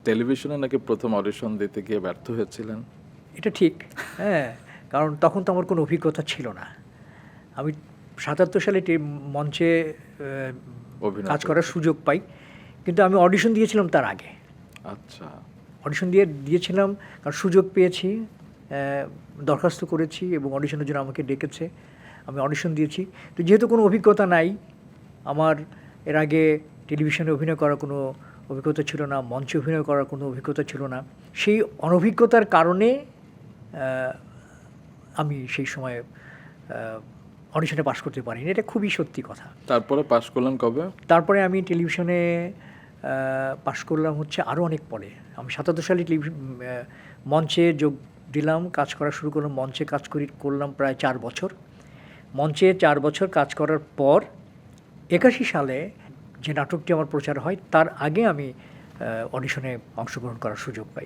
টেলিভিশনে নাকি প্রথম অডিশন দিতে গিয়ে ব্যর্থ হয়েছিলেন। এটা ঠিক, হ্যাঁ, কারণ তখন তো আমার কোনো অভিজ্ঞতা ছিল না। আমি ৭৭ সালে মঞ্চে অভিনয় কাজ করার করেছেন। সুযোগ পাই, কিন্তু আমি অডিশন দিয়েছিলাম তার আগে। আচ্ছা। অডিশন দিয়েছিলাম, কারণ সুযোগ পেয়েছি, দরখাস্ত করেছি এবং অডিশনের জন্য আমাকে ডেকেছে, আমি অডিশন দিয়েছি। তো যেহেতু কোনো অভিজ্ঞতা নাই আমার, এর আগে টেলিভিশনে অভিনয় করার কোনো অভিজ্ঞতা ছিল না, মঞ্চে অভিনয় করার কোনো অভিজ্ঞতা ছিল না, সেই অনভিজ্ঞতার কারণে আমি সেই সময় অডিশনে পাশ করতে পারিনি। এটা খুবই সত্যি কথা। তারপরে পাশ করলেন কবে? তারপরে আমি টেলিভিশনে পাশ করলাম হচ্ছে আরও অনেক পরে। আমি ৭৭ সালে মঞ্চে যোগ দিলাম, কাজ করা শুরু করলাম, মঞ্চে কাজ করলাম প্রায় ৪ বছর। মঞ্চে ৪ বছর কাজ করার পর ৮১ সালে যে নাটকটি আমার প্রচার হয়, তার আগে আমি অডিশনে অংশগ্রহণ করার সুযোগ পাই।